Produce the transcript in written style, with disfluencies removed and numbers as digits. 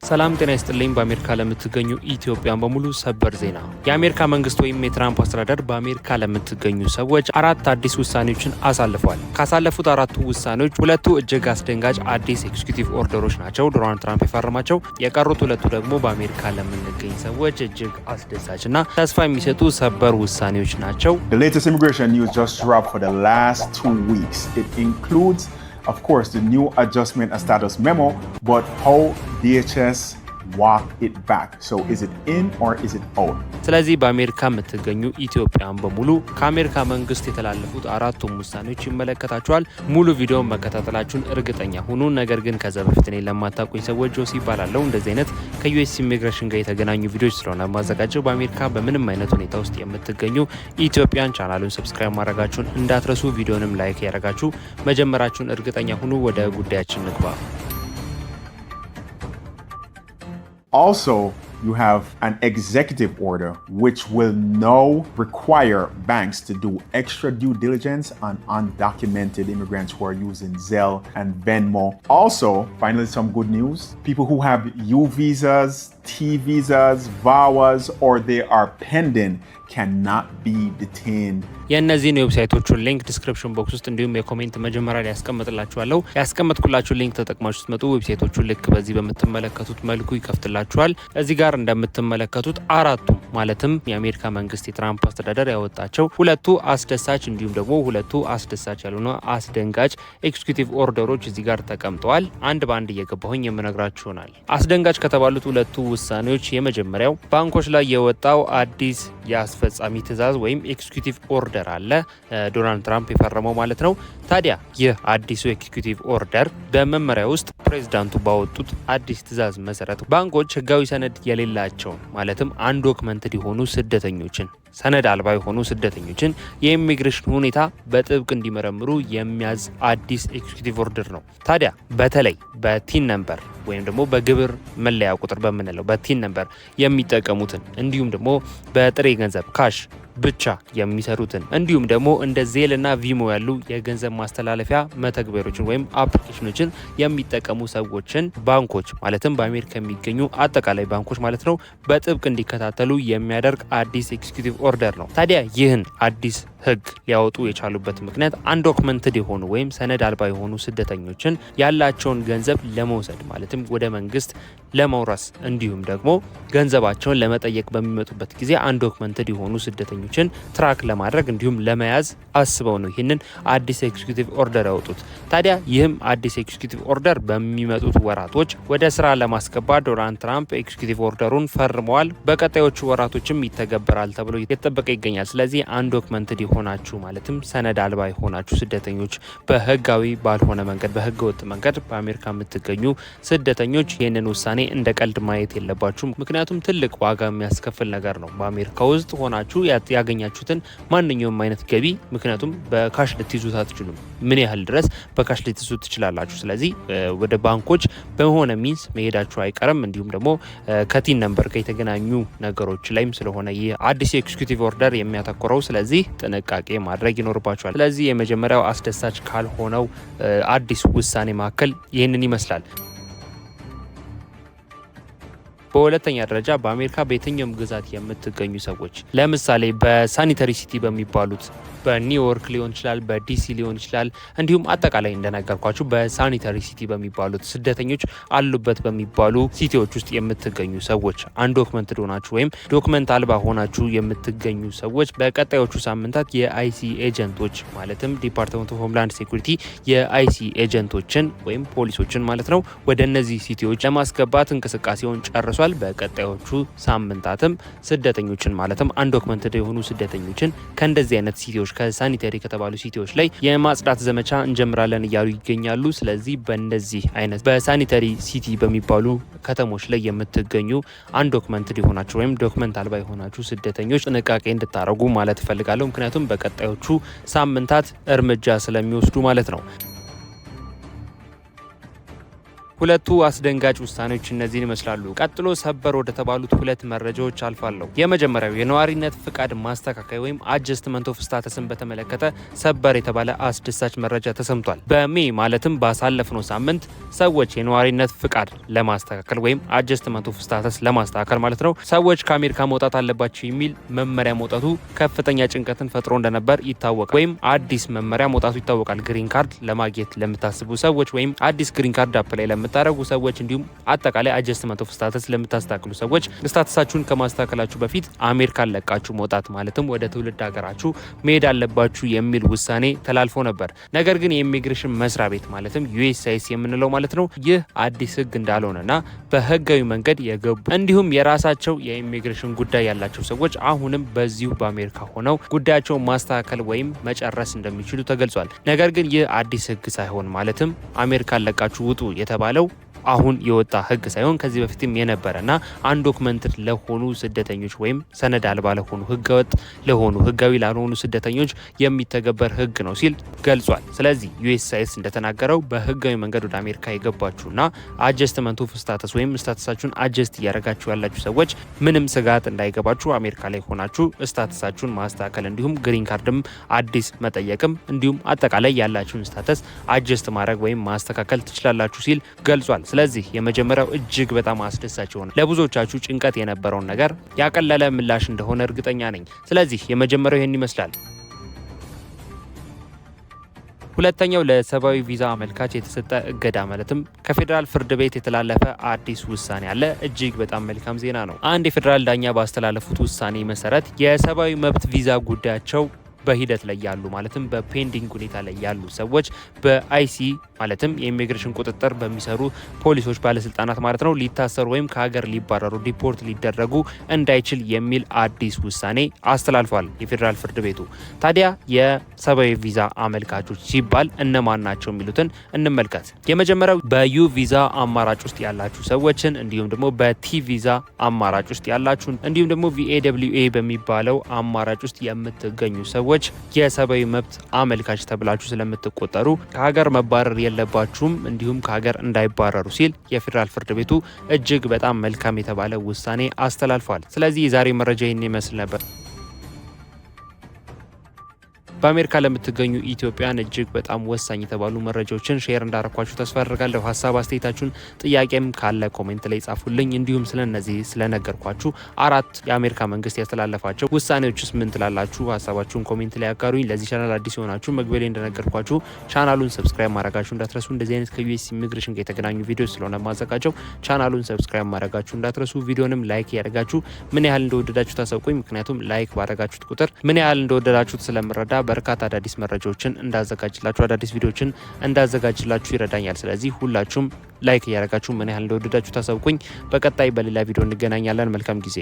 ሰላም ጤና ይስጥልኝ። በአሜሪካ ለምትገኙ ኢትዮጵያን በሙሉ ሰበር ዜና። የአሜሪካ መንግስት ወይም የትራምፕ አስተዳደር በአሜሪካ ለምትገኙ ሰዎች አራት አዲስ ውሳኔዎችን አሳልፏል። ካሳለፉት አራቱ ውሳኔዎች ሁለቱ እጅግ አስደንጋጭ አዲስ ኤክስኪዩቲቭ ኦርደሮች ናቸው፣ ዶናልድ ትራምፕ የፈረማቸው። የቀሩት ሁለቱ ደግሞ በአሜሪካ ለምንገኝ ሰዎች እጅግ አስደሳችና ተስፋ የሚሰጡ ሰበር ውሳኔዎች ናቸው። The latest immigration news just dropped for the last 2 weeks. It includes, of course, the new adjustment and status memo, but how DHS walk it back. So is it in or is it out? ስለዚህ በአሜሪካ የምትገኙ ኢትዮጵያን በሙሉ ከአሜሪካ መንግስት የተላለፉት አራቱም ውሳኔዎች ይመለከታቸዋል። ሙሉ ቪዲዮውን መከታተላችሁን እርግጠኛ ሁኑ። ነገር ግን ከዛ በፊት እኔ ለማታውቁኝ ሰዎች ጆሲ ይባላለሁ። እንደዚህ አይነት ከዩኤስ ኢሚግሬሽን ጋር የተገናኙ ቪዲዮዎች ስለሆነ ማዘጋጀው በአሜሪካ በምንም አይነት ሁኔታ ውስጥ የምትገኙ ኢትዮጵያን ቻናሉን ሰብስክራይብ ማድረጋችሁን እንዳትረሱ። ቪዲዮንም ላይክ ያደረጋችሁ መጀመራችሁን እርግጠኛ ሁኑ። ወደ ጉዳያችን ንግባ። Also, you have an executive order which will now require banks to do extra due diligence on undocumented immigrants who are using Zelle and Venmo. Also, finally, some good news. People who have U visas, T visas, VAWAs, or they are pending cannot be detained. የእነዚህን ዌብሳይቶቹን ሊንክ ዲስክሪፕሽን ቦክስ ውስጥ እንዲሁም የኮሜንት መጀመሪያ ላይ ያስቀምጥላችኋለሁ። ያስቀመጥኩላችሁ ሊንክ ተጠቅማችሁ ስትመጡ ዌብሳይቶቹን ልክ በዚህ በምትመለከቱት መልኩ ይከፍትላችኋል። እዚህ ጋር እንደምትመለከቱት አራቱም ማለትም የአሜሪካ መንግስት የትራምፕ አስተዳደር ያወጣቸው ሁለቱ አስደሳች እንዲሁም ደግሞ ሁለቱ አስደሳች ያልሆነ አስደንጋጭ ኤክስኪዩቲቭ ኦርደሮች እዚህ ጋር ተቀምጠዋል። አንድ በአንድ እየገባሁኝ የምነግራችሁ ይሆናል። አስደንጋጭ ከተባሉት ሁለቱ ውሳኔዎች የመጀመሪያው ባንኮች ላይ የወጣው አዲስ የአስፈጻሚ ትዕዛዝ ወይም ኤክስኪዩቲቭ ኦርደር አለ፣ ዶናልድ ትራምፕ የፈረመው ማለት ነው። ታዲያ ይህ አዲሱ ኤክስኪዩቲቭ ኦርደር በመመሪያ ውስጥ ፕሬዝዳንቱ ባወጡት አዲስ ትዕዛዝ መሰረት ባንኮች ህጋዊ ሰነድ የሌላቸውን ማለትም አንዶክመንትድ የሆኑ ስደተኞችን ሰነድ አልባ የሆኑ ስደተኞችን የኢሚግሬሽን ሁኔታ በጥብቅ እንዲመረምሩ የሚያዝ አዲስ ኤክስኪዩቲቭ ኦርደር ነው። ታዲያ በተለይ በቲን ነምበር ወይም ደግሞ በግብር መለያ ቁጥር በምንለው በቲን ነምበር የሚጠቀሙትን እንዲሁም ደግሞ በጥሬ ገንዘብ ካሽ ብቻ የሚሰሩትን እንዲሁም ደግሞ እንደ ዜል እና ቪሞ ያሉ የገንዘብ ማስተላለፊያ መተግበሪያዎችን ወይም አፕሊኬሽኖችን የሚጠቀሙ ሰዎችን ባንኮች ማለትም በአሜሪካ የሚገኙ አጠቃላይ ባንኮች ማለት ነው በጥብቅ እንዲከታተሉ የሚያደርግ አዲስ ኤክስኪዩቲቭ ኦርደር ነው። ታዲያ ይህን አዲስ ህግ ሊያወጡ የቻሉበት ምክንያት አንዶክመንትድ የሆኑ ወይም ሰነድ አልባ የሆኑ ስደተኞችን ያላቸውን ገንዘብ ለመውሰድ ማለትም ወደ መንግስት ለመውረስ እንዲሁም ደግሞ ገንዘባቸውን ለመጠየቅ በሚመጡበት ጊዜ አንዶክመንትድ የሆኑ ስደተኞችን ትራክ ለማድረግ እንዲሁም ለመያዝ አስበው ነው ይህንን አዲስ ኤክስኪዩቲቭ ኦርደር ያወጡት። ታዲያ ይህም አዲስ ኤክስኪዩቲቭ ኦርደር በሚመጡት ወራቶች ወደ ስራ ለማስገባት ዶናልድ ትራምፕ ኤክስኪዩቲቭ ኦርደሩን ፈርመዋል። በቀጣዮቹ ወራቶችም ይተገበራል ተብሎ እየተጠበቀ ይገኛል። ስለዚህ አንዶክመንትድ የሆናችሁ ማለትም ሰነድ አልባ የሆናችሁ ስደተኞች በህጋዊ ባልሆነ መንገድ በህገ ወጥ መንገድ በአሜሪካ የምትገኙ ስደተኞች ይህንን ውሳኔ እንደ ቀልድ ማየት የለባችሁም። ምክንያቱም ትልቅ ዋጋ የሚያስከፍል ነገር ነው። በአሜሪካ ውስጥ ሆናችሁ ያገኛችሁትን ማንኛውም አይነት ገቢ ምክንያቱም በካሽ ልትይዙት አትችሉም። ምን ያህል ድረስ በካሽ ልትይዙት ትችላላችሁ? ስለዚህ ወደ ባንኮች በሆነ ሚንስ መሄዳችሁ አይቀርም። እንዲሁም ደግሞ ከቲን ነምበር ጋር የተገናኙ ነገሮች ላይም ስለሆነ ይህ አዲስ ኤክስኪዩቲቭ ኦርደር የሚያተኩረው ስለዚህ ጥንቃቄ ማድረግ ይኖርባቸዋል። ስለዚህ የመጀመሪያው አስደሳች ካልሆነው አዲስ ውሳኔ መካከል ይህንን ይመስላል። በሁለተኛ ደረጃ በአሜሪካ በየትኛውም ግዛት የምትገኙ ሰዎች ለምሳሌ በሳኒተሪ ሲቲ በሚባሉት በኒውዮርክ ሊሆን ይችላል፣ በዲሲ ሊሆን ይችላል፣ እንዲሁም አጠቃላይ እንደነገርኳችሁ በሳኒተሪ ሲቲ በሚባሉት ስደተኞች አሉበት በሚባሉ ሲቲዎች ውስጥ የምትገኙ ሰዎች አንዶክመንትድ ሆናችሁ ወይም ዶክመንት አልባ ሆናችሁ የምትገኙ ሰዎች በቀጣዮቹ ሳምንታት የአይሲ ኤጀንቶች ማለትም ዲፓርትመንት ኦፍ ሆምላንድ ሴኩሪቲ የአይሲ ኤጀንቶችን ወይም ፖሊሶችን ማለት ነው ወደ እነዚህ ሲቲዎች ለማስገባት እንቅስቃሴውን ጨርሷል። በቀጣዮቹ ሳምንታትም ስደተኞችን ማለትም አንዶክመንትድ የሆኑ ስደተኞችን ከእንደዚህ አይነት ሲቲዎች ከሳኒተሪ ከተባሉ ሲቲዎች ላይ የማጽዳት ዘመቻ እንጀምራለን እያሉ ይገኛሉ። ስለዚህ በእነዚህ አይነት በሳኒተሪ ሲቲ በሚባሉ ከተሞች ላይ የምትገኙ አንዶክመንትድ የሆናችሁ ወይም ዶክመንት አልባ የሆናችሁ ስደተኞች ጥንቃቄ እንድታረጉ ማለት እፈልጋለሁ። ምክንያቱም በቀጣዮቹ ሳምንታት እርምጃ ስለሚወስዱ ማለት ነው። ሁለቱ አስደንጋጭ ውሳኔዎች እነዚህን ይመስላሉ። ቀጥሎ ሰበር ወደ ተባሉት ሁለት መረጃዎች አልፋለሁ። የመጀመሪያው የነዋሪነት ፍቃድ ማስተካከያ ወይም አጀስትመንት ኦፍ ስታተስን በተመለከተ ሰበር የተባለ አስደሳች መረጃ ተሰምቷል። በሜይ ማለትም ባሳለፍነው ሳምንት ሰዎች የነዋሪነት ፍቃድ ለማስተካከል ወይም አጀስትመንት ኦፍ ስታተስ ለማስተካከል ማለት ነው ሰዎች ከአሜሪካ መውጣት አለባቸው የሚል መመሪያ መውጣቱ ከፍተኛ ጭንቀትን ፈጥሮ እንደነበር ይታወቃል። ወይም አዲስ መመሪያ መውጣቱ ይታወቃል። ግሪን ካርድ ለማግኘት ለምታስቡ ሰዎች ወይም አዲስ ግሪን ካርድ አፕላይ ለምታደርጉ ሰዎች እንዲሁም አጠቃላይ አጀስትመንት ኦፍ ስታተስ ለምታስተካክሉ ሰዎች ስታተሳችሁን ከማስተካከላችሁ በፊት አሜሪካን ለቃችሁ መውጣት ማለትም ወደ ትውልድ ሀገራችሁ መሄድ አለባችሁ የሚል ውሳኔ ተላልፎ ነበር። ነገር ግን የኢሚግሬሽን መስሪያ ቤት ማለትም USCIS የምንለው ማለት ነው ይህ አዲስ ህግ እንዳልሆነና በህጋዊ መንገድ የገቡ እንዲሁም የራሳቸው የኢሚግሬሽን ጉዳይ ያላቸው ሰዎች አሁንም በዚሁ በአሜሪካ ሆነው ጉዳያቸውን ማስተካከል ወይም መጨረስ እንደሚችሉ ተገልጿል። ነገር ግን ይህ አዲስ ህግ ሳይሆን ማለትም አሜሪካን ለቃችሁ ውጡ የተባለው አሁን የወጣ ህግ ሳይሆን ከዚህ በፊትም የነበረና አንዶክመንትድ ለሆኑ ስደተኞች ወይም ሰነድ አልባ ለሆኑ ህገወጥ ለሆኑ ህጋዊ ላልሆኑ ስደተኞች የሚተገበር ህግ ነው ሲል ገልጿል። ስለዚህ USCIS እንደተናገረው በህጋዊ መንገድ ወደ አሜሪካ የገባችሁና አጀስትመንት ኦፍ ስታተስ ወይም ስታተሳችሁን አጀስት እያደረጋችሁ ያላችሁ ሰዎች ምንም ስጋት እንዳይገባችሁ አሜሪካ ላይ ሆናችሁ ስታተሳችሁን ማስተካከል እንዲሁም ግሪን ካርድም አዲስ መጠየቅም እንዲሁም አጠቃላይ ያላችሁን ስታተስ አጀስት ማድረግ ወይም ማስተካከል ትችላላችሁ ሲል ገልጿል። ስለዚህ የመጀመሪያው እጅግ በጣም አስደሳች ሆነ ለብዙዎቻችሁ ጭንቀት የነበረውን ነገር ያቀለለ ምላሽ እንደሆነ እርግጠኛ ነኝ። ስለዚህ የመጀመሪያው ይህን ይመስላል። ሁለተኛው ለሰብአዊ ቪዛ አመልካች የተሰጠ እገዳ ማለትም ከፌዴራል ፍርድ ቤት የተላለፈ አዲስ ውሳኔ አለ። እጅግ በጣም መልካም ዜና ነው። አንድ የፌዴራል ዳኛ ባስተላለፉት ውሳኔ መሰረት የሰብአዊ መብት ቪዛ ጉዳያቸው በሂደት ላይ ያሉ ማለትም በፔንዲንግ ሁኔታ ላይ ያሉ ሰዎች በአይሲ ማለትም የኢሚግሬሽን ቁጥጥር በሚሰሩ ፖሊሶች ባለስልጣናት ማለት ነው ሊታሰሩ ወይም ከሀገር ሊባረሩ ዲፖርት ሊደረጉ እንዳይችል የሚል አዲስ ውሳኔ አስተላልፏል የፌዴራል ፍርድ ቤቱ። ታዲያ የሰብአዊ ቪዛ አመልካቾች ሲባል እነማን ናቸው የሚሉትን እንመልከት። የመጀመሪያው በዩ ቪዛ አማራጭ ውስጥ ያላችሁ ሰዎችን እንዲሁም ደግሞ በቲ ቪዛ አማራጭ ውስጥ ያላችሁን እንዲሁም ደግሞ VAWA በሚባለው አማራጭ ውስጥ የምትገኙ ሰዎች የሰብአዊ መብት አመልካች ተብላችሁ ስለምትቆጠሩ ከሀገር መባረር የለባችሁም እንዲሁም ከሀገር እንዳይባረሩ ሲል የፌዴራል ፍርድ ቤቱ እጅግ በጣም መልካም የተባለ ውሳኔ አስተላልፏል። ስለዚህ የዛሬ መረጃ ይህን ይመስል ነበር። በአሜሪካ ለምትገኙ ኢትዮጵያን እጅግ በጣም ወሳኝ የተባሉ መረጃዎችን ሼር እንዳረኳችሁ ተስፋ አድርጋለሁ። ሀሳብ አስተያየታችሁን፣ ጥያቄም ካለ ኮሜንት ላይ ጻፉልኝ። እንዲሁም ስለነዚህ ስለነገርኳችሁ አራት የአሜሪካ መንግስት ያስተላለፋቸው ውሳኔዎችስ ምን ትላላችሁ? ሀሳባችሁን ኮሜንት ላይ አጋሩኝ። ለዚህ ቻናል አዲስ የሆናችሁ መግቢያ ላይ እንደነገርኳችሁ ቻናሉን ሰብስክራይብ ማድረጋችሁ እንዳትረሱ። እንደዚህ አይነት ከዩኤስ ኢሚግሬሽን ጋር የተገናኙ ቪዲዮ ስለሆነ ማዘጋጀው ቻናሉን ሰብስክራይብ ማድረጋችሁ እንዳትረሱ። ቪዲዮንም ላይክ ያደርጋችሁ ምን ያህል እንደወደዳችሁ ታሳውቁኝ። ምክንያቱም ላይክ ባደረጋችሁት ቁጥር ምን ያህል እንደወደዳችሁት ስለምረዳ በርካታ አዳዲስ መረጃዎችን እንዳዘጋጅላችሁ አዳዲስ ቪዲዮዎችን እንዳዘጋጅላችሁ ይረዳኛል። ስለዚህ ሁላችሁም ላይክ እያደረጋችሁ ምን ያህል እንደወደዳችሁ ታሳውቁኝ። በቀጣይ በሌላ ቪዲዮ እንገናኛለን። መልካም ጊዜ